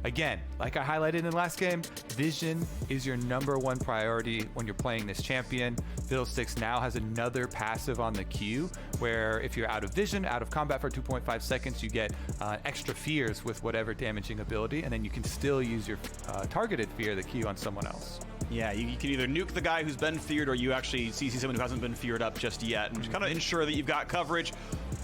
Again, like I highlighted in the last game, vision is your #1 priority when you're playing this champion. Fiddlesticks now has another passive on the Q, where if you're out of vision, out of combat for 2.5 seconds, you get extra fears with whatever damaging ability, and then you can still use your targeted fear, the Q, on someone else. Yeah, you can either nuke the guy who's been feared, or you actually CC someone who hasn't been feared up just yet, and kind of ensure that you've got coverage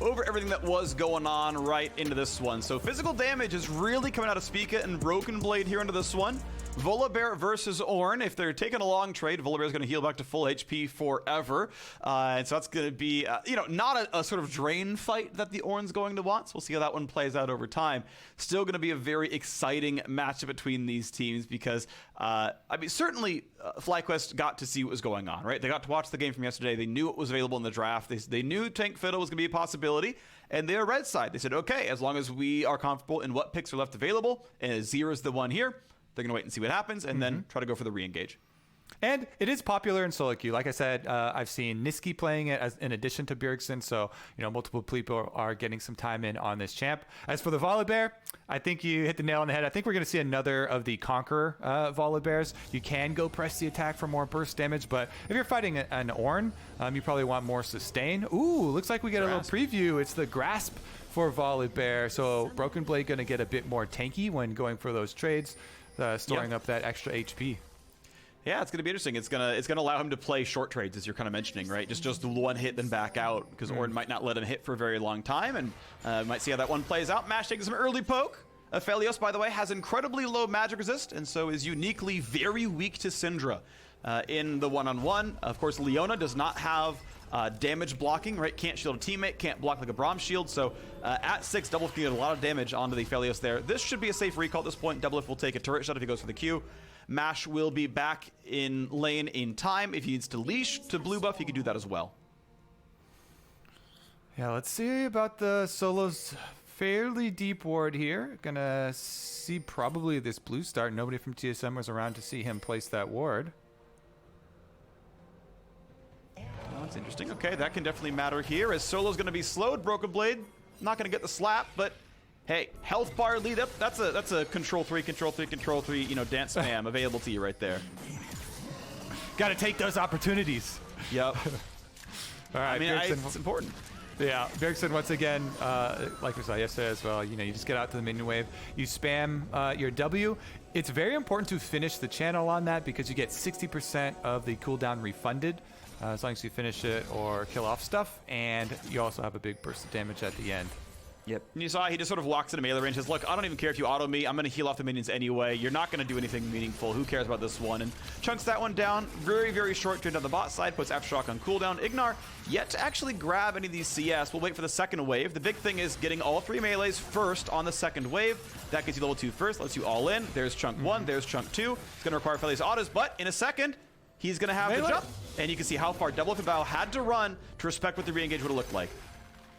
over everything that was going on right into this one. So physical damage is really coming out of Spica and Broken Blade here into this one. Volibear versus Ornn. If they're taking a long trade, Volibear is going to heal back to full HP forever. And so that's going to be, not a sort of drain fight that the Ornn's going to want. So we'll see how that one plays out over time. Still going to be a very exciting matchup between these teams because, certainly FlyQuest got to see what was going on, right? They got to watch the game from yesterday. They knew it was available in the draft. They knew Tank Fiddle was going to be a possibility. And they're red side. They said, okay, as long as we are comfortable in what picks are left available, and Azir is the one here, they're going to wait and see what happens, and then try to go for the re-engage. And it is popular in solo queue. Like I said, I've seen Niski playing it in addition to Bjergsen, so multiple people are getting some time in on this champ. As for the Volibear, I think you hit the nail on the head. I think we're going to see another of the Conqueror Volibears. You can go press the attack for more burst damage, but if you're fighting an Ornn, you probably want more sustain. Ooh, looks like we get a little preview. It's the Grasp for Volibear, so Broken Blade going to get a bit more tanky when going for those trades. Storing up that extra HP. Yeah, it's going to be interesting. It's going to allow him to play short trades, as you're kind of mentioning, right? Just one hit, then back out, because Ornn might not let him hit for a very long time, and might see how that one plays out. Mash taking some early poke. Aphelios, by the way, has incredibly low magic resist, and so is uniquely very weak to Syndra in the one-on-one. Of course, Leona does not have damage blocking, right? Can't shield a teammate, can't block like a Braum shield, so at 6, DoubleLift can get a lot of damage onto the Aphelios there. This should be a safe recall at this point. DoubleLift will take a turret shot if he goes for the Q. Mash will be back in lane in time. If he needs to leash to blue buff, he can do that as well. Yeah, let's see about the Solo's fairly deep ward here. Gonna see probably this blue start. Nobody from TSM was around to see him place that ward. That's interesting. Okay, that can definitely matter here, as Solo's going to be slowed. Broken Blade not going to get the slap, but hey, health bar lead up. That's a control 3, dance spam available to you right there. Got to take those opportunities. Yep. All right, it's important. Yeah, Bjergsen once again, like we saw yesterday as well, you just get out to the minion wave, you spam your W. It's very important to finish the channel on that because you get 60% of the cooldown refunded as long as you finish it or kill off stuff, and you also have a big burst of damage at the end. Yep. And you saw he just sort of walks into melee range and says, look, I don't even care if you auto me. I'm going to heal off the minions anyway. You're not going to do anything meaningful. Who cares about this one? And chunks that one down. Very, very short turn down the bot side. Puts Aftershock on cooldown. IgNar yet to actually grab any of these CS. We'll wait for the second wave. The big thing is getting all 3 melees first on the second wave. That gets you level 2 first. Lets you all in. There's chunk 1. There's chunk 2. It's going to require Aphelios autos, but in a second, he's going to have the jump. And you can see how far DoubleLift had to run to respect what the re-engage would have looked like.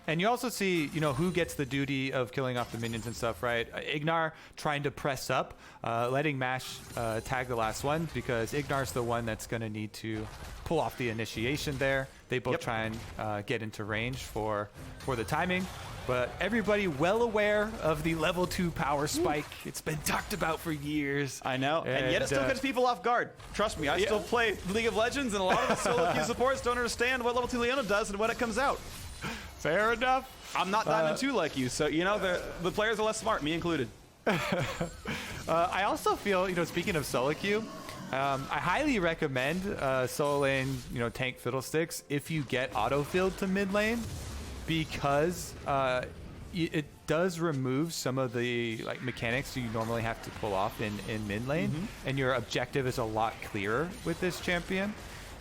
And you also see, who gets the duty of killing off the minions and stuff, right? IgNar trying to press up, letting Mash tag the last one, because IgNar's the one that's going to need to pull off the initiation there. They both try and get into range for the timing. But everybody well aware of the level 2 power spike. It's been talked about for years. I know, and yet it still gets people off guard. Trust me, I still play League of Legends, and a lot of the solo queue supports don't understand what level 2 Leona does and when it comes out. Fair enough. I'm not Diamond 2 like you, so the players are less smart, me included. I also feel, speaking of solo queue, I highly recommend solo lane, tank Fiddlesticks if you get autofilled to mid lane, because it does remove some of the mechanics you normally have to pull off in mid lane, and your objective is a lot clearer with this champion.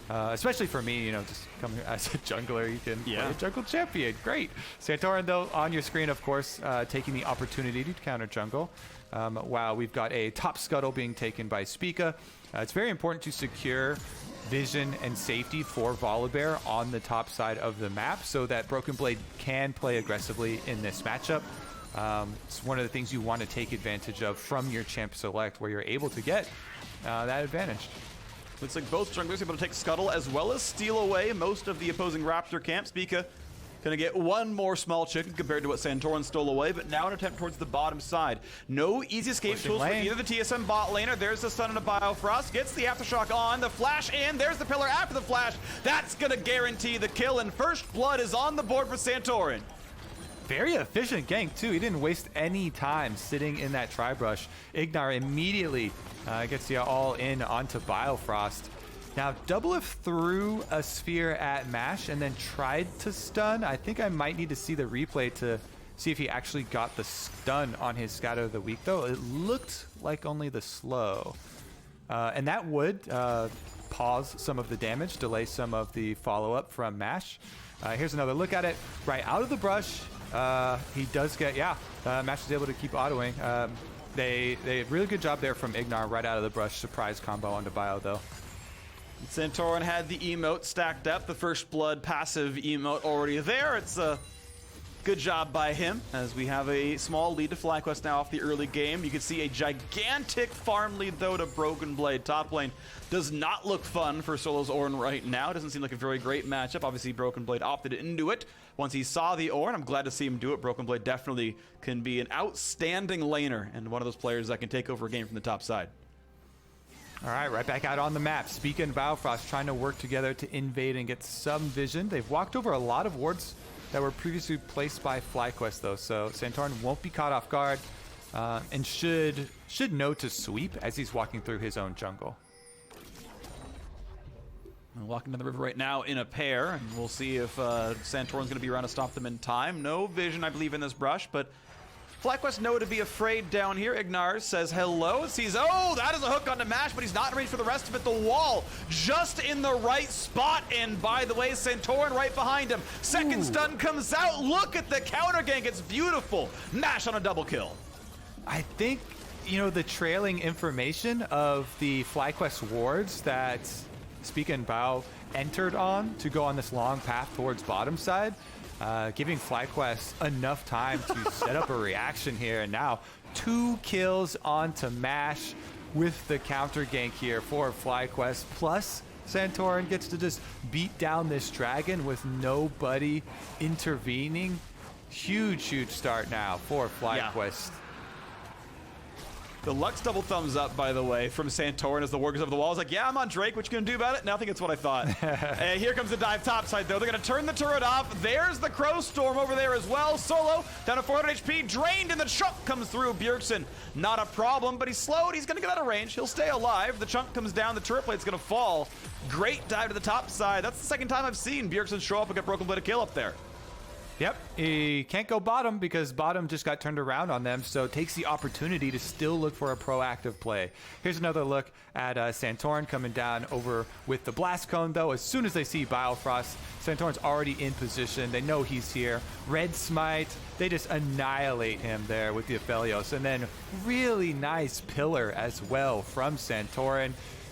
Especially for me, just coming as a jungler, you can play a jungle champion. Great. Santorin, though, on your screen, of course, taking the opportunity to counter jungle. While we've got a top scuttle being taken by Spica. It's very important to secure vision and safety for Volibear on the top side of the map so that Broken Blade can play aggressively in this matchup. It's one of the things you want to take advantage of from your champ select, where you're able to get that advantage. Looks like both junglers are able to take Scuttle as well as steal away most of the opposing Raptor camp. Spica Gonna get one more small chicken compared to what Santorin stole away, but now an attempt towards the bottom side. No easy escape tools for either the TSM bot laner. There's the stun and a Biofrost. Gets the Aftershock on. The flash in. There's the pillar after the flash. That's gonna guarantee the kill, and first blood is on the board for Santorin. Very efficient gank, too. He didn't waste any time sitting in that tri-brush. IgNar immediately gets you all in onto Biofrost. Now, DoubleLift threw a sphere at Mash and then tried to stun. I think I might need to see the replay to see if he actually got the stun on his Scatter of the Week, though. It looked like only the slow. And that would pause some of the damage, delay some of the follow-up from Mash. Here's another look at it. Right out of the brush. He does get, Mash is able to keep autoing. They did a really good job there from IgNar right out of the brush. Surprise combo onto Bio, though. Santorin had the emote stacked up, the first blood passive emote already there. It's a good job by him, as we have a small lead to FlyQuest now off the early game. You can see a gigantic farm lead, though, to Broken Blade. Top lane does not look fun for Solo's Ornn right now. Doesn't seem like a very great matchup. Obviously, Broken Blade opted into it once he saw the Ornn. I'm glad to see him do it. Broken Blade definitely can be an outstanding laner and one of those players that can take over a game from the top side. All right, right back out on the map. Spica and Biofrost trying to work together to invade and get some vision. They've walked over a lot of wards that were previously placed by FlyQuest, though, so Santorin won't be caught off guard and should know to sweep as he's walking through his own jungle. We're walking down the river right now in a pair, and we'll see if Santorin's going to be around to stop them in time. No vision, I believe, in this brush, but FlyQuest know to be afraid down here. IgNar says hello, sees, oh, that is a hook onto Mash, but he's not in range for the rest of it. The wall just in the right spot, and by the way, Santorin right behind him. Second stun comes out. Look at the counter gank. It's beautiful. Mash on a double kill. I think, you know, the trailing information of the FlyQuest wards that Spica and Bao entered on to go on this long path towards bottom side, giving FlyQuest enough time to set up a reaction here. And now 2 kills onto Mash with the counter gank here for FlyQuest. Plus, Santorin gets to just beat down this dragon with nobody intervening. Huge start now for FlyQuest. Yeah. The Lux double thumbs up, by the way, from Santorin as the war goes over the wall. He's like, yeah, I'm on Drake. What you gonna do about it? Nothing. It's what I thought. And here comes the dive topside, though. They're gonna turn the turret off. There's the Crow Storm over there as well. Solo down to 400 HP, drained, and the chunk comes through. Bjergsen, not a problem, but he's slowed. He's gonna get out of range. He'll stay alive. The chunk comes down. The turret plate's gonna fall. Great dive to the top side. That's the second time I've seen Bjergsen show up and get Broken Blade a kill up there. Yep, he can't go bottom because bottom just got turned around on them, so takes the opportunity to still look for a proactive play. Here's another look at Santorin coming down over with the Blast Cone, though. As soon as they see Biofrost, Santorin's already in position. They know he's here. Red Smite, they just annihilate him there with the Aphelios. And then really nice pillar as well from Santorin.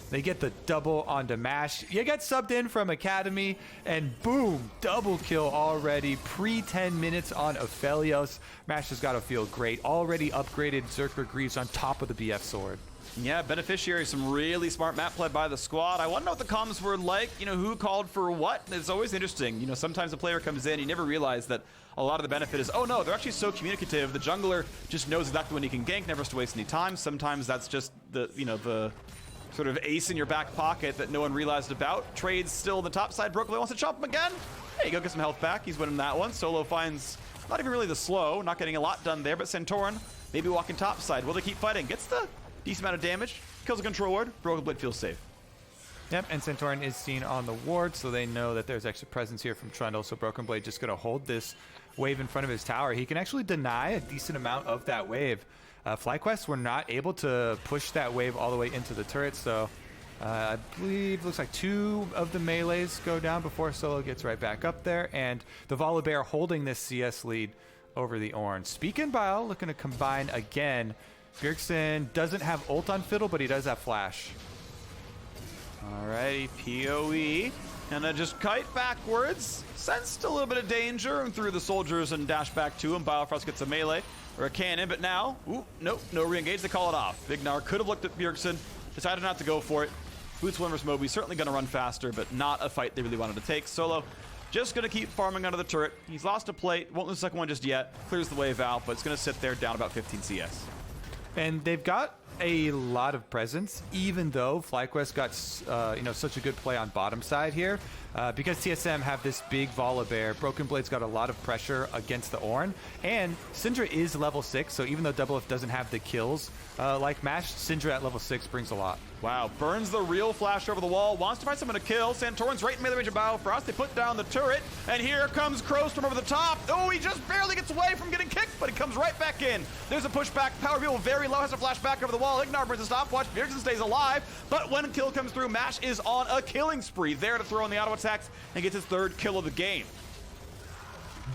They get the double onto Mash. You get subbed in from Academy, and boom, double kill already. Pre-10 minutes on Aphelios. Mash has got to feel great. Already upgraded Zerker Greaves on top of the BF sword. Yeah, beneficiary, some really smart map play by the squad. I want to know what the comms were like, you know, who called for what. It's always interesting. You know, sometimes a player comes in, you never realize that a lot of the benefit is, oh no, they're actually so communicative. The jungler just knows exactly when he can gank, never has to waste any time. Sometimes that's just the, you know, the sort of ace in your back pocket that no one realized about. Trades still on the top side. Broken Blade wants to chop him again. There you go, get some health back. He's winning that one. Solo finds not even really the slow, not getting a lot done there, but Santorin maybe walking top side. Will they keep fighting? Gets the decent amount of damage. Kills a control ward. Broken Blade feels safe. Yep, and Santorin is seen on the ward, so they know that there's extra presence here from Trundle, so Broken Blade just going to hold this wave in front of his tower. He can actually deny a decent amount of that wave. FlyQuest were not able to push that wave all the way into the turret, so I believe looks like 2 of the melees go down before Solo gets right back up there, and the Volibear holding this CS lead over the Ornn. Spica and Bio looking to combine again. Bjergsen doesn't have ult on Fiddle, but he does have flash. Alrighty, PoE. And just kite backwards. Sensed a little bit of danger and threw the soldiers and dashed back to him. Biofrost gets a melee or a cannon, but now, nope, no re-engage. They call it off. IgNar could have looked at Bjergsen, decided not to go for it. Boots 1 versus Moby, certainly going to run faster, but not a fight they really wanted to take. Solo just going to keep farming under the turret. He's lost a plate, won't lose the second one just yet. Clears the wave out, but it's going to sit there down about 15 CS. And they've got a lot of presence, even though FlyQuest got such a good play on bottom side here. Because TSM have this big Volibear, Broken Blade's got a lot of pressure against the Ornn, and Syndra is level 6, so even though DoubleLift doesn't have the kills like Mash, Syndra at level 6 brings a lot. Wow, burns the real flash over the wall, wants to find someone to kill. Santorin's right in the range of Biofrost. They put down the turret, and here comes Crows from over the top. Oh, he just barely gets away from getting kicked, but he comes right back in. There's a pushback. PowerOfEvil very low, has a flash back over the wall. IgNar brings a stopwatch. Bjergsen stays alive, but when a kill comes through, Mash is on a killing spree, there to throw in the auto attacks and gets his 3rd kill of the game.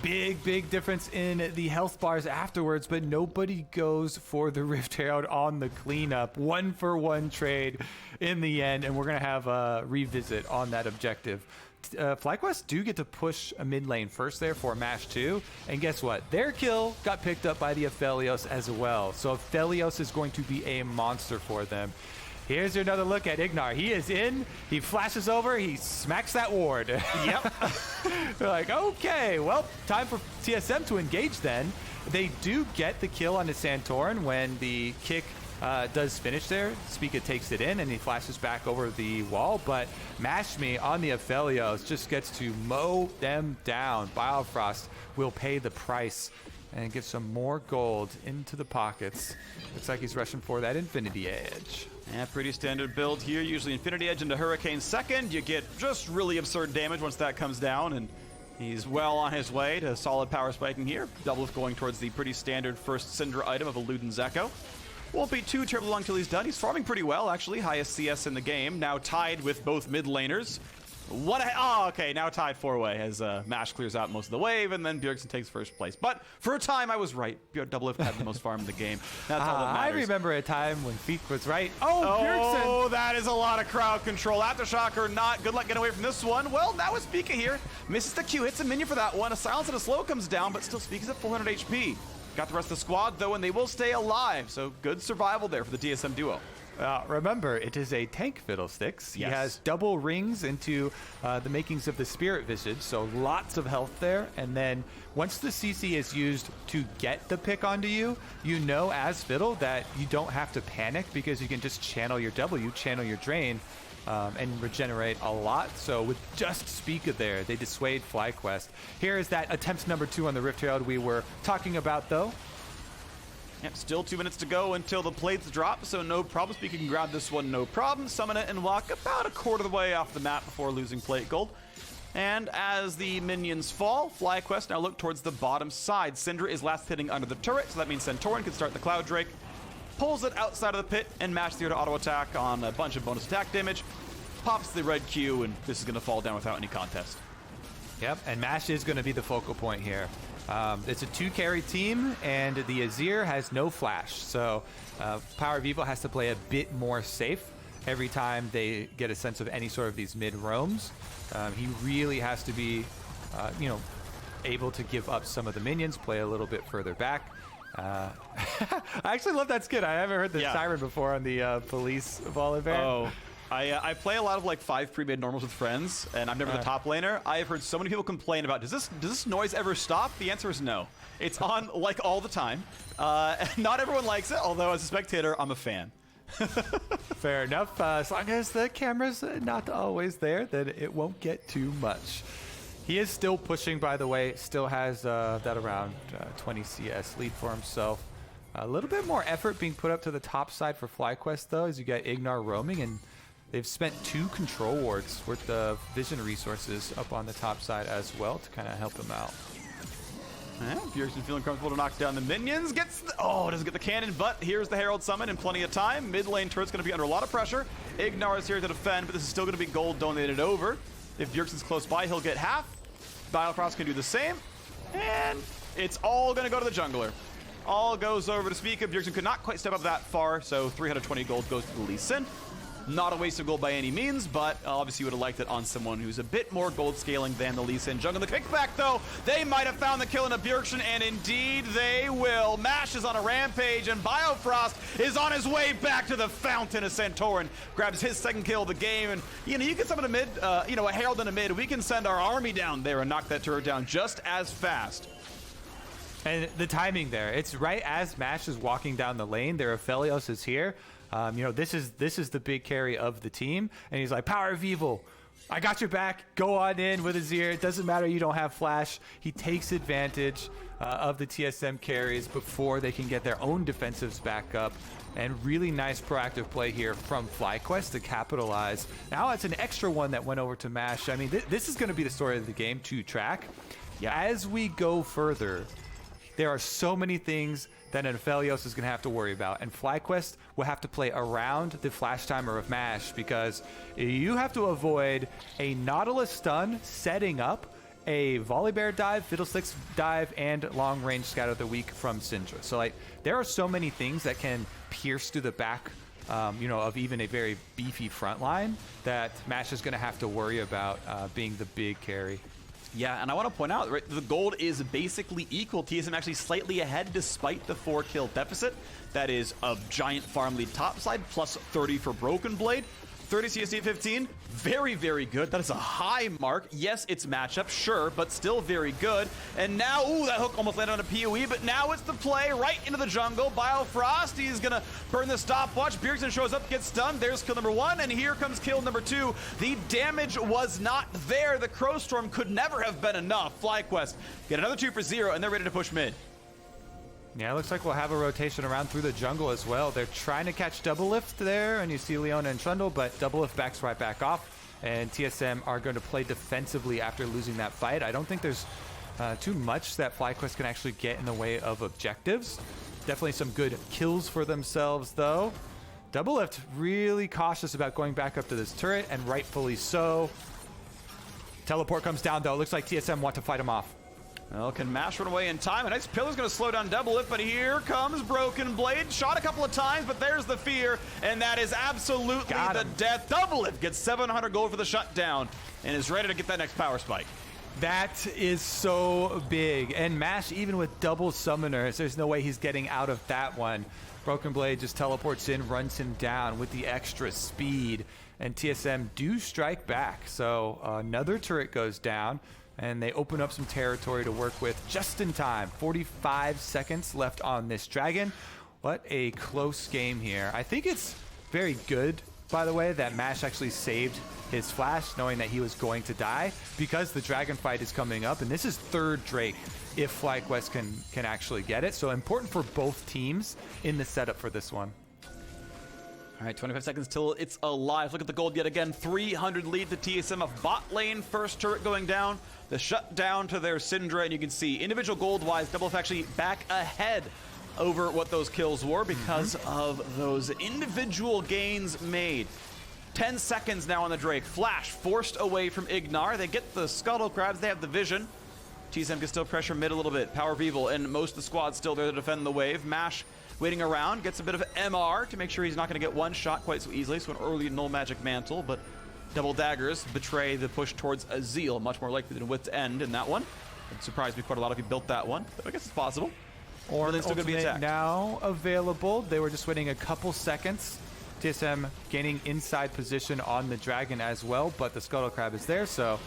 Big difference in the health bars afterwards, but nobody goes for the Rift Herald on the cleanup. 1-for-1 trade in the end, and we're going to have a revisit on that objective. FlyQuest do get to push a mid lane first there for Mash 2, and guess what? Their kill got picked up by the Aphelios as well, so Aphelios is going to be a monster for them. Here's another look at IgNar. He is in, he flashes over, he smacks that ward. Yep. They're like, okay, well, time for TSM to engage then. They do get the kill on the Santorin when the kick does finish there. Spica takes it in and he flashes back over the wall, but Mash Me on the Aphelios just gets to mow them down. Biofrost will pay the price and get some more gold into the pockets. Looks like he's rushing for that Infinity Edge. Yeah, pretty standard build here. Usually Infinity Edge into Hurricane second. You get just really absurd damage once that comes down, and he's well on his way to solid power spiking here. DoubleLift going towards the pretty standard first Syndra item of a Luden's Echo. Won't be too terribly long till he's done. He's farming pretty well, actually. Highest CS in the game. Now tied with both mid laners. Okay, now tied 4-way as Mash clears out most of the wave, and then Bjergsen takes first place. But for a time, I was right. DoubleLift had the most farm in the game. That's all that matters. I remember a time when Feek was right. Bjergsen! Oh, that is a lot of crowd control. Aftershock or not, good luck getting away from this one. Well, now with Spica here. Misses the Q, hits a minion for that one. A silence and a slow comes down, but still Spica's at 400 HP. Got the rest of the squad, though, and they will stay alive. So good survival there for the TSM duo. Remember, it is a tank Fiddlesticks. He Yes. has double rings into the makings of the Spirit Visage, so lots of health there. And then once the CC is used to get the pick onto you, you know as Fiddle that you don't have to panic because you can just channel your W, channel your drain, and regenerate a lot. So with just Spica there, they dissuade FlyQuest. Here is that attempt number 2 on the Rift Herald we were talking about, though. Yep, still 2 minutes to go until the plates drop, so no problem. Spica can grab this one, no problem. Summon it and walk about a quarter of the way off the map before losing plate gold. And as the minions fall, FlyQuest now look towards the bottom side. Syndra is last hitting under the turret, so that means Santorin can start the Cloud Drake. Pulls it outside of the pit and Mash the auto attack on a bunch of bonus attack damage. Pops the red Q, and this is going to fall down without any contest. Yep, and Mash is going to be the focal point here. It's a 2-carry team, and the Azir has no flash, so PowerOfEvil has to play a bit more safe every time they get a sense of any sort of these mid roams. He really has to be, able to give up some of the minions, play a little bit further back. I actually love that skin. I haven't heard the siren before on the police Volibear. Oh. I play a lot of like 5 pre-made normals with friends, and I'm never the top laner. I have heard so many people complain about, does this noise ever stop? The answer is no. It's on like all the time. Not everyone likes it, although as a spectator, I'm a fan. Fair enough. As long as the camera's not always there, then it won't get too much. He is still pushing, by the way. Still has that around 20 CS lead for himself. A little bit more effort being put up to the top side for FlyQuest, though, as you get IgNar roaming, and they've spent 2 control wards worth of vision resources up on the top side as well to kind of help him out. Bjergsen feeling comfortable to knock down the minions. Doesn't get the cannon, but here's the Herald Summon in plenty of time. Mid lane turret's going to be under a lot of pressure. IgNar is here to defend, but this is still going to be gold donated over. If Bjergsen's close by, he'll get half. Biofrost can do the same. And it's all going to go to the jungler. All goes over to Spica. Bjergsen could not quite step up that far, so 320 gold goes to the Lee Sin. Not a waste of gold by any means, but obviously would have liked it on someone who's a bit more gold scaling than the Lee Sin jungle. The kickback, though, they might have found the kill in a Bjergsen, and indeed they will. Mash is on a rampage, and Biofrost is on his way back to the fountain as Santorin grabs his second kill of the game. And, you know, you can summon a mid, a Herald in a mid. We can send our army down there and knock that turret down just as fast. And the timing there, it's right as Mash is walking down the lane. Their Aphelios is here. This is the big carry of the team, and he's like, PowerOfEvil, I got your back. Go on in with Azir. It doesn't matter you don't have flash. He takes advantage of the TSM carries before they can get their own defensives back up. And really nice proactive play here from FlyQuest to capitalize. Now it's an extra one that went over to Mash. I mean, this is going to be the story of the game to track. Yeah. As we go further, there are so many things that an Aphelios is going to have to worry about, and FlyQuest will have to play around the flash timer of Mash, because you have to avoid a Nautilus stun setting up a Volibear dive, Fiddlesticks dive, and long range scatter of the week from Syndra. So like, there are so many things that can pierce through the back of even a very beefy front line that Mash is going to have to worry about being the big carry. Yeah, and I want to point out, right, the gold is basically equal. TSM actually slightly ahead despite the 4-kill deficit. That is a giant farm lead topside, plus 30 for Broken Blade. 30 CSD 15, very, very good. That is a high mark. Yes, it's matchup, sure, but still very good. And now, ooh, that hook almost landed on a PoE, but now it's the play right into the jungle. Biofrost, he's gonna burn the stopwatch. Bjergsen shows up, gets stunned. There's kill number 1, and here comes kill number 2. The damage was not there. The Crow Storm could never have been enough. FlyQuest get another 2 for 0, and they're ready to push mid. Yeah, it looks like we'll have a rotation around through the jungle as well. They're trying to catch DoubleLift there, and you see Leona and Trundle, but DoubleLift backs right back off, and TSM are going to play defensively after losing that fight. I don't think there's too much that FlyQuest can actually get in the way of objectives. Definitely some good kills for themselves, though. DoubleLift really cautious about going back up to this turret, and rightfully so. Teleport comes down, though. It looks like TSM want to fight him off. Well, can Mash run away in time? A nice pillar's going to slow down DoubleLift, but here comes Broken Blade. Shot a couple of times, but there's the fear, and that is absolutely the death. DoubleLift gets 700 gold for the shutdown and is ready to get that next power spike. That is so big. And Mash, even with double summoners, there's no way he's getting out of that one. Broken Blade just teleports in, runs him down with the extra speed, and TSM do strike back. So another turret goes down, and they open up some territory to work with just in time. 45 seconds left on this dragon. What a close game here. I think it's very good, by the way, that Mash actually saved his flash, knowing that he was going to die, because the dragon fight is coming up, and this is third Drake if FlyQuest can actually get it. So important for both teams in the setup for this one. All right, 25 seconds till it's alive. Look at the gold yet again. 300 lead to TSM of bot lane. First turret going down. The shutdown to their Syndra, and you can see individual gold-wise, DoubleLift actually back ahead over what those kills were because of those individual gains made. 10 seconds now on the Drake. Flash forced away from IgNar. They get the scuttle crabs. They have the vision. TSM can still pressure mid a little bit. PowerOfEvil and most of the squad still there to defend the wave. Mash waiting around, gets a bit of MR to make sure he's not going to get one shot quite so easily. So an early null magic mantle, but double daggers betray the push towards Azir. Much more likely than Wit's End in that one. It surprised me quite a lot if he built that one, but I guess it's possible. Or they're still going to be attacked. Now available. They were just waiting a couple seconds. TSM gaining inside position on the dragon as well, but the scuttle crab is there, so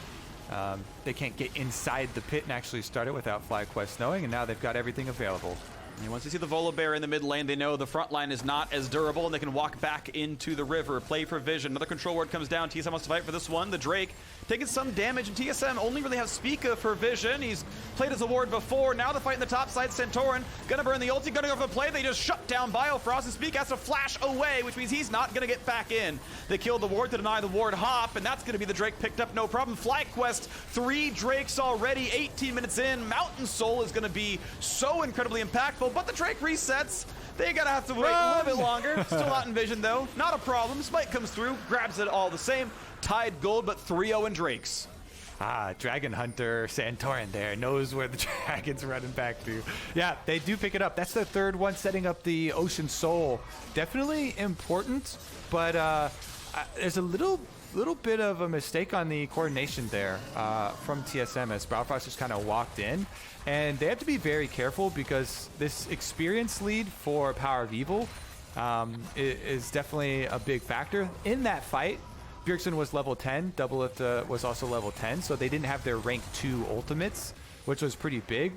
they can't get inside the pit and actually start it without FlyQuest knowing, and now they've got everything available. And once they see the Volibear in the mid lane, they know the front line is not as durable, and they can walk back into the river. Play for vision. Another control ward comes down. TSM wants to fight for this one. The Drake taking some damage, and TSM only really have Spica for vision. He's played as a ward before. Now the fight in the top side. Santorin gonna burn the ulti, gonna go for the play. They just shut down Biofrost, and Spica has to flash away, which means he's not gonna get back in. They killed the ward to deny the ward hop, and that's gonna be the Drake picked up, no problem. FlyQuest, 3 Drakes already, 18 minutes in. Mountain Soul is gonna be so incredibly impactful, but the Drake resets. They gotta have to wait a little bit longer. Still not in vision though. Not a problem. Spike comes through, grabs it all the same. Tied gold, but 3-0 in Drakes. Dragon Hunter Santorin there knows where the dragon's running back to. Yeah, they do pick it up. That's the third one, setting up the Ocean Soul. Definitely important, but there's a little bit of a mistake on the coordination there from TSM as Biofrost just kind of walked in. And they have to be very careful because this experience lead for PowerOfEvil is definitely a big factor. In that fight, Bjergsen was level 10, DoubleLift was also level 10, so they didn't have their rank 2 ultimates, which was pretty big.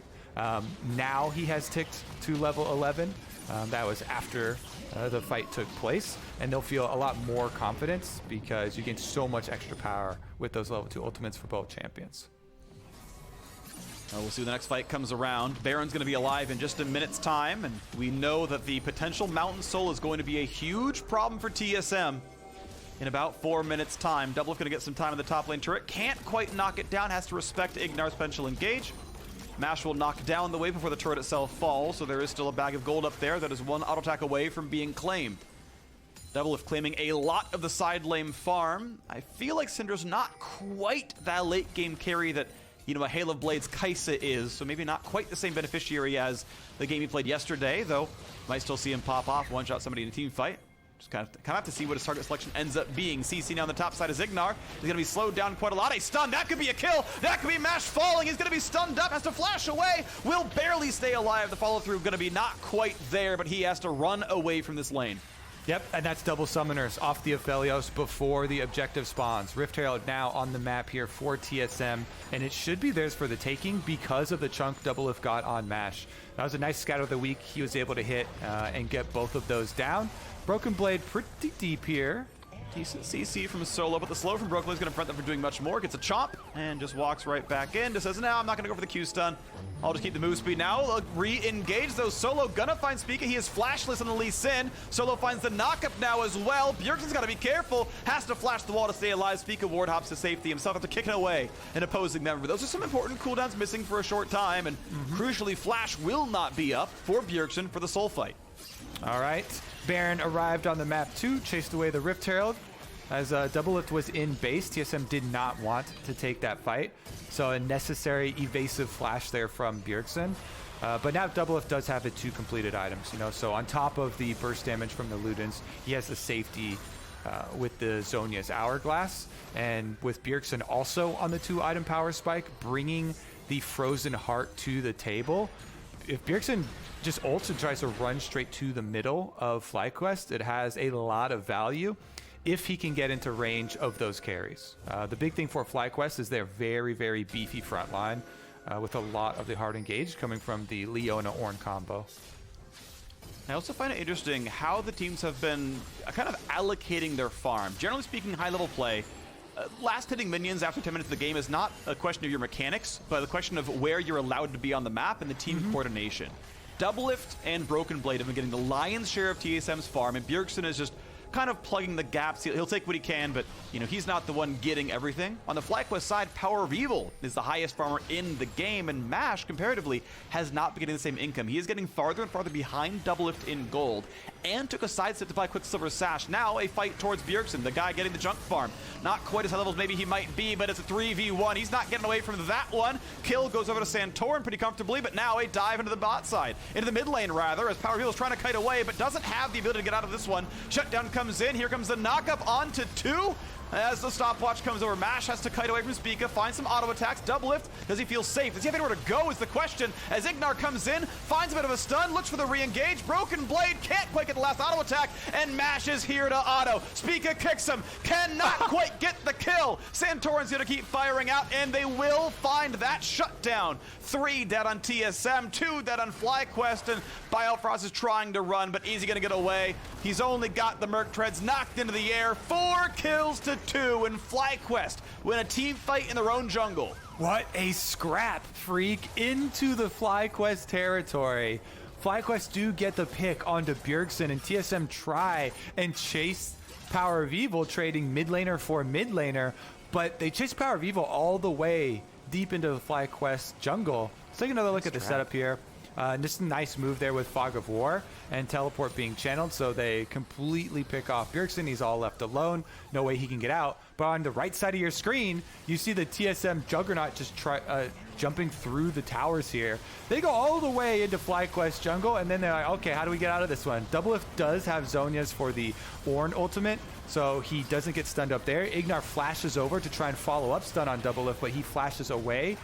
Now he has ticked to level 11. That was after the fight took place, and they'll feel a lot more confidence because you gain so much extra power with those level 2 ultimates for both champions. We'll see when the next fight comes around. Baron's going to be alive in just a minute's time, and we know that the potential Mountain Soul is going to be a huge problem for TSM in about 4 minutes' time. DoubleLift going to get some time in the top lane turret. Can't quite knock it down, has to respect IgNar's potential engage. Mash will knock down the wave before the turret itself falls, so there is still a bag of gold up there that is one auto attack away from being claimed. DoubleLift claiming a lot of the side lane farm. I feel like Syndra's not quite that late game carry that, you know, a Hail of Blades Kaisa is, so maybe not quite the same beneficiary as the game he played yesterday, though might still see him pop off, one-shot somebody in a team fight. Just kind of have to see what his target selection ends up being. CC now on the top side of IgNar. He's going to be slowed down quite a lot. A stun, that could be a kill. That could be Mash falling. He's going to be stunned up, has to flash away. Will barely stay alive. The follow-through going to be not quite there, but he has to run away from this lane. Yep, and that's double summoners off the Aphelios before the objective spawns. Rift Herald now on the map here for TSM, and it should be theirs for the taking because of the chunk DoubleLift got on Mash. That was a nice scout of the week. He was able to hit and get both of those down. Broken Blade pretty deep here. Decent CC from Solo, but the slow from Broken Blade is going to prevent them from doing much more. Gets a chomp and just walks right back in. Just says, no, I'm not going to go for the Q stun. I'll just keep the move speed now. Re-engage though. Solo gonna find Spica. He is flashless on the Lee Sin. Solo finds the knockup now as well. Bjergsen's got to be careful. Has to flash the wall to stay alive. Spica ward hops to safety himself after kicking away an opposing member. Those are some important cooldowns missing for a short time, and crucially, Flash will not be up for Bjergsen for the soul fight. All right. Baron arrived on the map too, chased away the Rift Herald. As DoubleLift was in base, TSM did not want to take that fight. So a necessary evasive flash there from Bjergsen. But now DoubleLift does have the 2 completed items, you know, so on top of the burst damage from the Ludens, he has the safety with the Zhonya's Hourglass. And with Bjergsen also on the 2 item power spike, bringing the Frozen Heart to the table. If Bjergsen just ults and tries to run straight to the middle of FlyQuest, it has a lot of value if he can get into range of those carries. The big thing for FlyQuest is their very, very beefy front line with a lot of the hard engage coming from the Leona Ornn combo. I also find it interesting how the teams have been kind of allocating their farm. Generally speaking, high-level play, last hitting minions after 10 minutes of the game is not a question of your mechanics, but a question of where you're allowed to be on the map and the team coordination. DoubleLift and Broken Blade have been getting the lion's share of TSM's farm, and Bjergsen is just kind of plugging the gaps. He'll take what he can, but you know, he's not the one getting everything. On the FlyQuest side, PowerOfEvil is the highest farmer in the game, and Mash, comparatively, has not been getting the same income. He is getting farther and farther behind DoubleLift in gold, and took a side step to buy Quicksilver Sash. Now a fight towards Bjergsen, the guy getting the junk farm. Not quite as high level as maybe he might be, but it's a 3v1. He's not getting away from that one. Kill goes over to Santorin pretty comfortably, but now a dive into the bot side. Into the mid lane, rather, as PowerOfEvil is trying to kite away, but doesn't have the ability to get out of this one. Shutdown comes in. Here comes the knockup onto 2. As the stopwatch comes over, Mash has to kite away from Spica, find some auto attacks. DoubleLift, does he feel safe? Does he have anywhere to go is the question. As IgNar comes in, finds a bit of a stun, looks for the re-engage. Broken Blade can't quite get the last auto attack, and Mash is here to auto. Spica kicks him, cannot quite get the kill. Santorin's gonna keep firing out, and they will find that shutdown. 3 dead on TSM, 2 dead on FlyQuest, and Biofrost is trying to run, but easy gonna get away. He's only got the Merc Treads knocked into the air. 4 kills to 2, and FlyQuest win a team fight in their own jungle. What a scrap, Freak, into the FlyQuest territory. FlyQuest do get the pick onto Bjergsen, and TSM try and chase PowerOfEvil, trading mid laner for mid laner, but they chase PowerOfEvil all the way deep into the FlyQuest jungle. Let's take another look at the setup here. Just a nice move there with Fog of War and teleport being channeled, so they completely pick off Bjergsen. He's all left alone. No way he can get out. But on the right side of your screen, you see the TSM Juggernaut just jumping through the towers here. They go all the way into FlyQuest jungle, and then they're like, okay, how do we get out of this one? DoubleLift does have Zhonya's for the Ornn ultimate, so he doesn't get stunned up there. IgNar flashes over to try and follow up stun on DoubleLift, but he flashes away,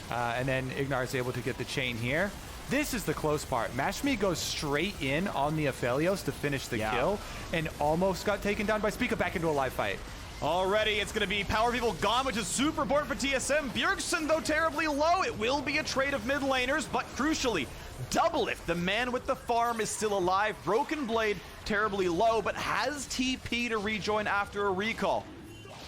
and then IgNar is able to get the chain here. This is the close part. Mashme goes straight in on the Aphelios to finish the kill, and almost got taken down by Spica back into a live fight. Already, it's going to be PowerOfEvil gone, which is super important for TSM. Bjergsen, though, terribly low. It will be a trade of mid laners, but crucially, DoubleLift, the man with the farm, is still alive. Broken Blade, terribly low, but has TP to rejoin after a recall.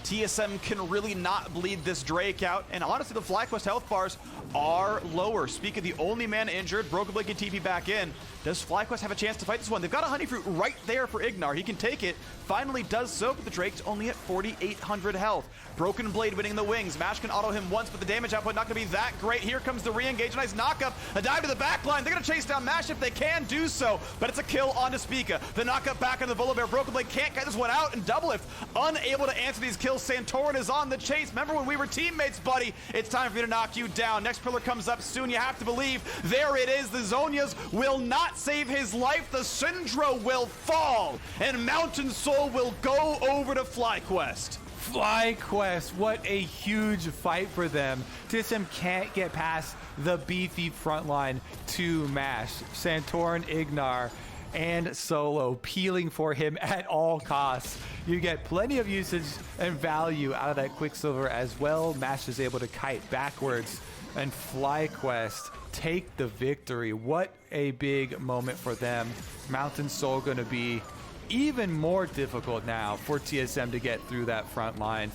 TSM can really not bleed this Drake out, and honestly, the FlyQuest health bars are lower. Spica, the only man injured. Broken Blade can TP back in. Does FlyQuest have a chance to fight this one? They've got a Honey Fruit right there for IgNar. He can take it. Finally does so, but the Drake's only at 4,800 health. Broken Blade winning the wings. Mash can auto him once, but the damage output not going to be that great. Here comes the re-engage. Nice knock-up. A dive to the back line. They're going to chase down Mash if they can do so, but it's a kill onto Spica. The knock-up back on the Volibear. Broken Blade can't get this one out, and DoubleLift unable to answer these kills. Santorin is on the chase. Remember when we were teammates, buddy? It's time for me to knock you down. Next pillar comes up soon. You have to believe. There it is. The Zhonya's will not save his life. The Syndra will fall, and Mountain Soul will go over to FlyQuest. FlyQuest, what a huge fight for them. TSM can't get past the beefy front line to Mash. Santorin, IgNar, and Solo peeling for him at all costs. You get plenty of usage and value out of that Quicksilver as well. Mash is able to kite backwards, and FlyQuest take the victory. What a big moment for them. Mountain Soul going to be even more difficult now for TSM to get through that front line.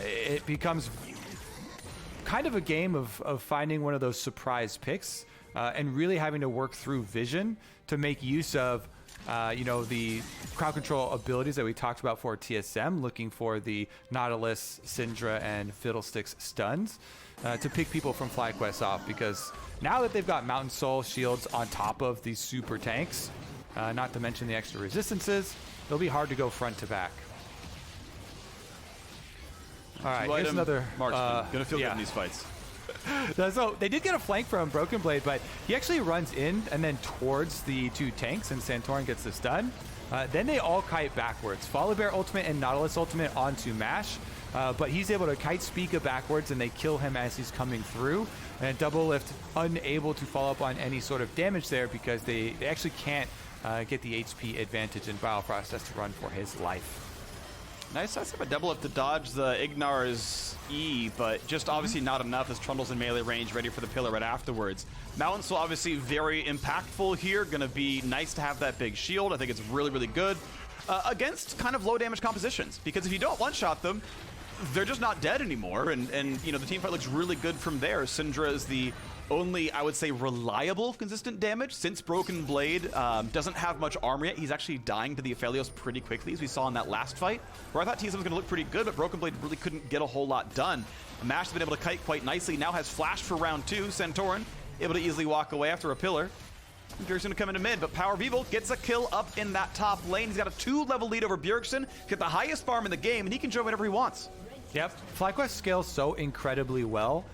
It becomes kind of a game of finding one of those surprise picks and really having to work through vision to make use of the crowd control abilities that we talked about for TSM, looking for the Nautilus, Syndra, and Fiddlesticks stuns to pick people from FlyQuest off, because now that they've got Mountain Soul shields on top of these super tanks, not to mention the extra resistances, it'll be hard to go front to back. All right, here's another marksman. Gonna feel good in these fights. So they did get a flank from Broken Blade, but he actually runs in and then towards the two tanks, and Santorin gets the stun. Then they all kite backwards. Volibear ultimate and Nautilus ultimate onto Mash, but he's able to kite Spica backwards, and they kill him as he's coming through. And DoubleLift unable to follow up on any sort of damage there because they actually can't get the HP advantage, and Biofrost has to run for his life. Nice size of a DoubleLift to dodge the IgNar's E, but just obviously not enough as Trundle's in melee range, ready for the pillar right afterwards. Mountain Soul obviously very impactful here. Going to be nice to have that big shield. I think it's really, really good against kind of low damage compositions, because if you don't one-shot them, they're just not dead anymore, and you know, the team fight looks really good from there. Syndra is the only, I would say, reliable consistent damage since Broken Blade doesn't have much armor yet. He's actually dying to the Aphelios pretty quickly, as we saw in that last fight, where I thought TSM was going to look pretty good, but Broken Blade really couldn't get a whole lot done. Mash has been able to kite quite nicely, now has flash for round 2. Santorin able to easily walk away after a pillar. Bjergsen going to come into mid, but PowerOfEvil gets a kill up in that top lane. He's got a 2-level lead over Bjergsen, get the highest farm in the game, and he can join whenever he wants. Yep, FlyQuest scales so incredibly well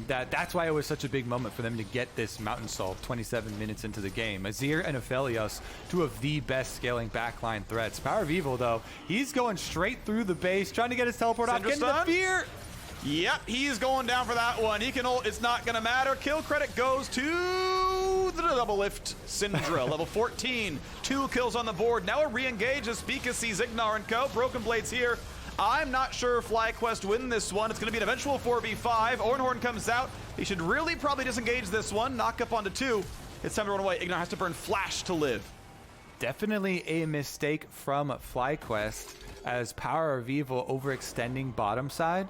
that's why it was such a big moment for them to get this Mountain Soul 27 minutes into the game. Azir and Aphelios, two of the best scaling backline threats. PowerOfEvil, though, he's going straight through the base, trying to get his teleport off, getting the fear. Yep, he's going down for that one. He can ult, it's not going to matter. Kill credit goes to the DoubleLift Syndra, level 14. 2 kills on the board. Now a re-engage as Spica sees IgNar and co. Broken Blade's here. I'm not sure if FlyQuest win this one. It's going to be an eventual 4v5. Ornn comes out. He should really probably disengage this one. Knock up onto 2. It's time to run away. IgNar has to burn Flash to live. Definitely a mistake from FlyQuest, as PowerOfEvil overextending bottom side.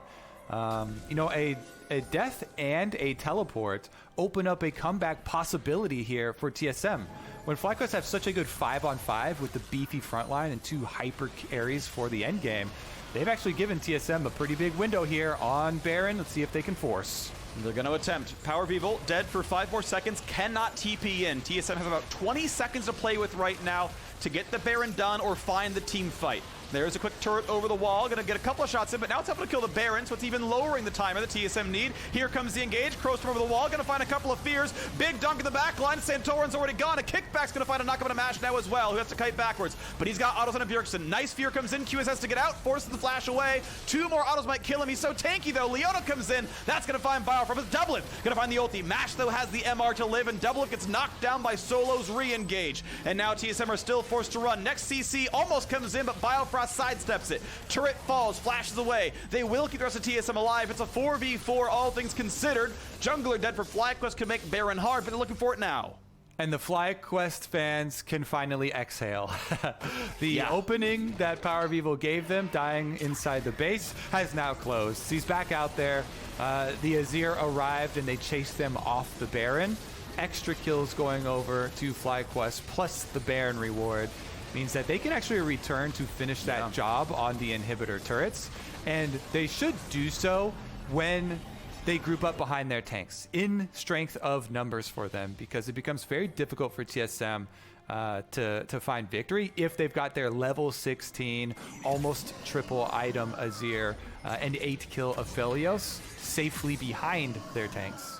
A death and a teleport open up a comeback possibility here for TSM. When FlyQuest have such a good 5-on-5 with the beefy front line and 2 hyper carries for the end game, they've actually given TSM a pretty big window here on Baron. Let's see if they can force. They're going to attempt. PowerOfEvil dead for 5 more seconds, cannot TP in. TSM has about 20 seconds to play with right now to get the Baron done or find the team fight. There's a quick turret over the wall, gonna get a couple of shots in, but now it's able to kill the Baron, so it's even lowering the timer that TSM need. Here comes the engage, Crows from over the wall, gonna find a couple of fears. Big dunk in the back line, Santorin's already gone. A kickback's gonna find a knock up and a mash now as well, who has to kite backwards, but he's got autos on a Bjergsen. Nice fear comes in, QS has to get out, forces the flash away. 2 more autos might kill him, he's so tanky though. Leona comes in, that's gonna find Biofrost. DoubleLift gonna find the ulti. Mash though has the MR to live, and DoubleLift gets knocked down by Solo's re-engage. And now TSM are still forced to run. Next CC almost comes in, but Biofrost sidesteps it. Turret falls, flashes away. They will keep the rest of TSM alive. It's a 4v4, all things considered. Jungler dead for FlyQuest could make Baron hard, but they're looking for it now. And the FlyQuest fans can finally exhale. The opening that PowerOfEvil gave them, dying inside the base, has now closed. He's back out there. The Azir arrived and they chased them off the Baron. Extra kills going over to FlyQuest, plus the Baron reward, means that they can actually return to finish that job on the inhibitor turrets, and they should do so when they group up behind their tanks in strength of numbers for them, because it becomes very difficult for TSM to find victory if they've got their level 16 almost triple item Azir and 8 kill Aphelios safely behind their tanks.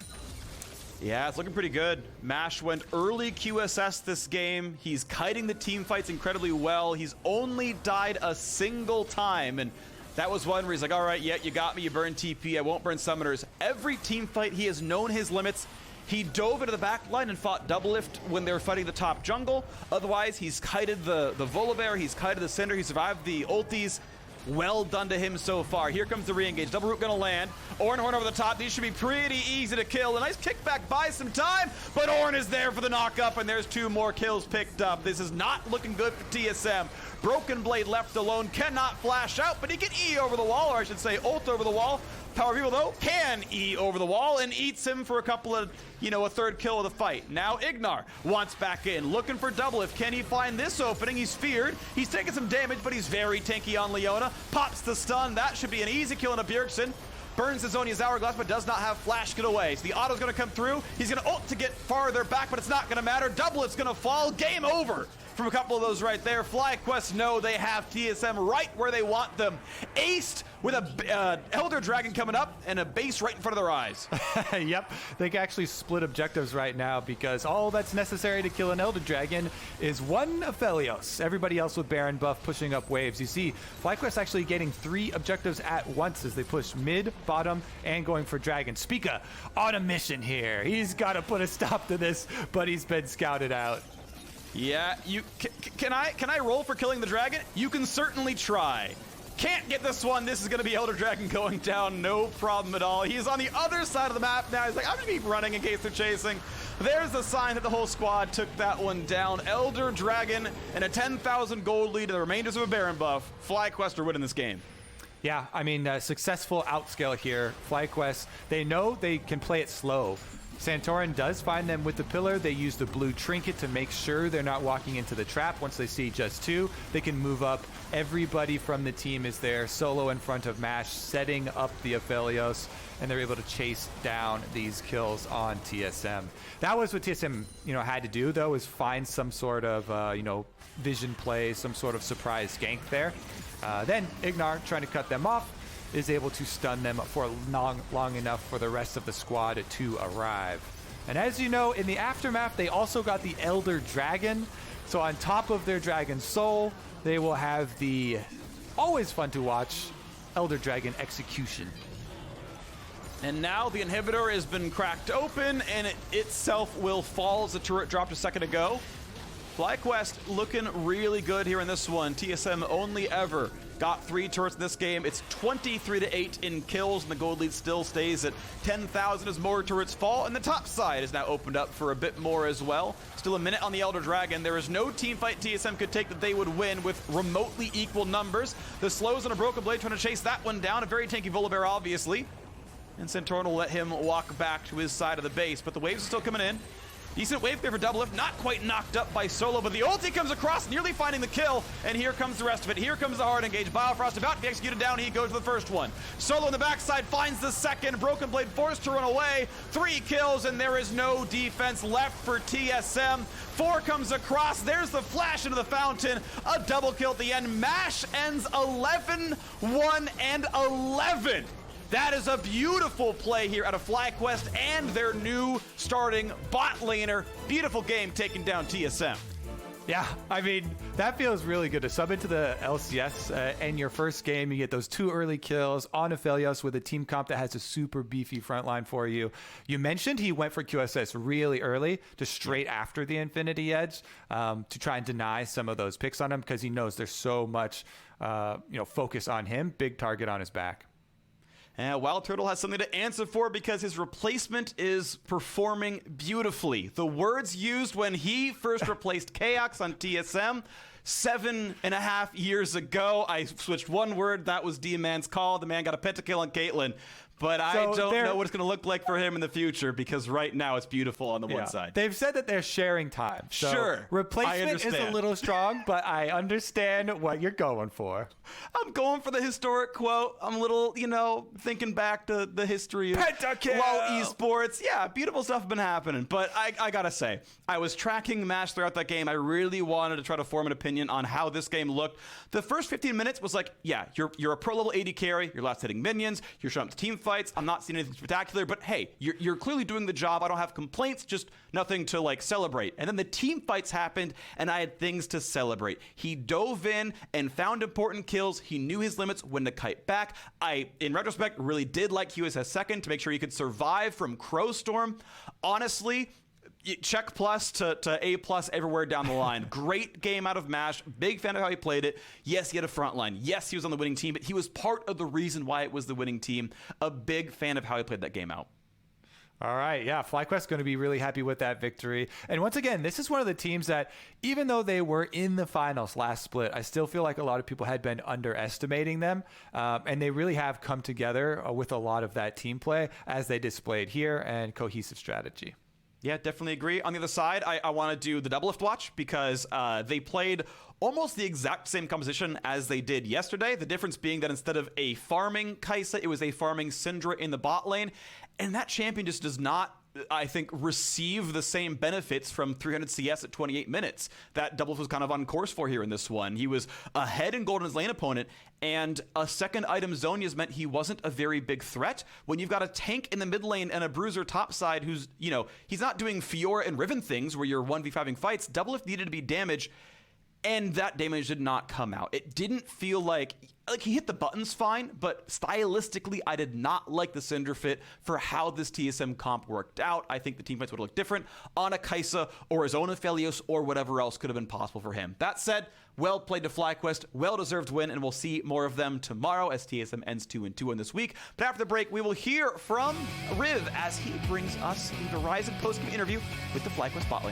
Yeah, it's looking pretty good. Mash went early QSS this game. He's kiting the team fights incredibly well. He's only died a single time, and that was one where he's like, all right, yeah, you got me, you burn TP, I won't burn summoners. Every team fight, he has known his limits. He dove into the back line and fought DoubleLift when they were fighting the top jungle. Otherwise, he's kited the Volibear, he's kited the Syndra, he survived the ultis. Well done to him so far. Here comes the re-engage. Double root gonna land. Ornn over the top. These should be pretty easy to kill. A nice kickback buys some time, but Ornn is there for the knock-up, and there's 2 more kills picked up. This is not looking good for TSM. Broken Blade left alone, cannot flash out, but he can E over the wall, or I should say ult over the wall. PowerOfEvil, though, can E over the wall and eats him for a couple of, a 3rd kill of the fight. Now IgNar wants back in, looking for DoubleLift. Can he find this opening? He's feared. He's taking some damage, but he's very tanky on Leona. Pops the stun. That should be an easy kill on a Bjergsen. Burns his Zonia's Hourglass, but does not have flash get away. So the auto's going to come through. He's going to ult to get farther back, but it's not going to matter. DoubleLift's going to fall. Game over from a couple of those right there. FlyQuest know they have TSM right where they want them. Aced with a Elder Dragon coming up and a base right in front of their eyes. Yep, they can actually split objectives right now, because all that's necessary to kill an Elder Dragon is 1 Aphelios. Everybody else with Baron buff pushing up waves. You see FlyQuest actually getting 3 objectives at once as they push mid, bottom, and going for Dragon. Spica on a mission here. He's got to put a stop to this, but he's been scouted out. Yeah, can I roll for killing the dragon? You can certainly try. Can't get this one. This is going to be Elder Dragon going down, no problem at all. He's on the other side of the map now. He's like, I'm going to keep running in case they're chasing. There's the sign that the whole squad took that one down. Elder Dragon and a 10,000 gold lead to the remainders of a Baron buff. FlyQuest are winning this game. Yeah, I mean, successful outscale here. FlyQuest, they know they can play it slow. Santorin does find them with the pillar. They use the blue trinket to make sure they're not walking into the trap. Once they see just 2, they can move up. Everybody from the team is there, solo in front of Mash, setting up the Aphelios, and they're able to chase down these kills on TSM. That was what TSM, had to do, though, is find some sort of, vision play, some sort of surprise gank there. Then IgNar, trying to cut them off, is able to stun them for long enough for the rest of the squad to arrive. And as you know, in the aftermath, they also got the Elder Dragon. So on top of their Dragon Soul, they will have the always fun to watch Elder Dragon Execution. And now the inhibitor has been cracked open, and it itself will fall as the turret dropped a second ago. FlyQuest looking really good here in this one. TSM only ever got 3 turrets in this game. It's 23-8 in kills, and the gold lead still stays at 10,000 as more turrets fall, and the top side is now opened up for a bit more as well. Still a minute on the Elder Dragon. There is no team fight TSM could take that they would win with remotely equal numbers. The slows on a Broken Blade trying to chase that one down. A very tanky Volibear, obviously. And Santorin will let him walk back to his side of the base, but the waves are still coming in. Decent wave clear for DoubleLift, not quite knocked up by Solo, but the ulti comes across, nearly finding the kill, and here comes the rest of it. Here comes the hard engage. Biofrost about to be executed down, he goes to the first one. Solo on the backside finds the second, Broken Blade forced to run away, 3 kills, and there is no defense left for TSM. 4 comes across, there's the flash into the fountain, a double kill at the end. MASH ends 11, 1, and 11. That is a beautiful play here out of FlyQuest and their new starting bot laner. Beautiful game taking down TSM. Yeah, I mean, that feels really good to sub into the LCS in your first game. You get those 2 early kills on Aphelios with a team comp that has a super beefy front line for you. You mentioned he went for QSS really early, just straight after the Infinity Edge, to try and deny some of those picks on him because he knows there's so much focus on him, big target on his back. And Wild Turtle has something to answer for because his replacement is performing beautifully. The words used when he first replaced Chaos on TSM 7.5 years ago. I switched one word. That was D-Man's call. The man got a pentakill on Caitlyn. But I don't know what it's going to look like for him in the future because right now it's beautiful on the one side. They've said that they're sharing time. So sure. Replacement is a little strong, but I understand what you're going for. I'm going for the historic quote. I'm a little, thinking back to the history of eSports. Yeah, beautiful stuff has been happening. But I got to say, I was tracking MASH throughout that game. I really wanted to try to form an opinion on how this game looked. The first 15 minutes was like, yeah, you're a pro-level AD carry. You're last hitting minions. You're showing up to team fights. I'm not seeing anything spectacular, but hey, you're clearly doing the job. I don't have complaints, just nothing to celebrate. And then the team fights happened, and I had things to celebrate. He dove in and found important kills. He knew his limits, when to kite back. I, in retrospect, really did like QSS second to make sure he could survive from Crowstorm. Honestly, check plus to A plus everywhere down the line. Great game out of MASH. Big fan of how he played it. Yes, he had a front line. Yes, he was on the winning team, but he was part of the reason why it was the winning team. A big fan of how he played that game out. All right, yeah, FlyQuest going to be really happy with that victory. And once again, this is one of the teams that, even though they were in the finals last split, I still feel like a lot of people had been underestimating them. And they really have come together with a lot of that team play as they displayed here and cohesive strategy. Yeah, definitely agree. On the other side, I want to do the DoubleLift watch because they played almost the exact same composition as they did yesterday. The difference being that instead of a farming Kai'Sa, it was a farming Syndra in the bot lane. And that champion just does not, I think, receive the same benefits from 300 CS at 28 minutes that DoubleLift was kind of on course for here in this one. He was ahead in gold in his lane opponent, and a second item Zhonya's meant he wasn't a very big threat. When you've got a tank in the mid lane and a bruiser topside who's, he's not doing Fiora and Riven things where you're 1v5ing fights, DoubleLift needed to be damaged, and that damage did not come out. It didn't feel like he hit the buttons fine, but stylistically, I did not like the Syndra fit for how this TSM comp worked out. I think the team fights would have looked different on a Kai'Sa or his own Aphelios or whatever else could have been possible for him. That said, well played to FlyQuest, well-deserved win, and we'll see more of them tomorrow as TSM ends 2-2 in this week. But after the break, we will hear from Riv as he brings us the Horizon post-game interview with the FlyQuest bot lane.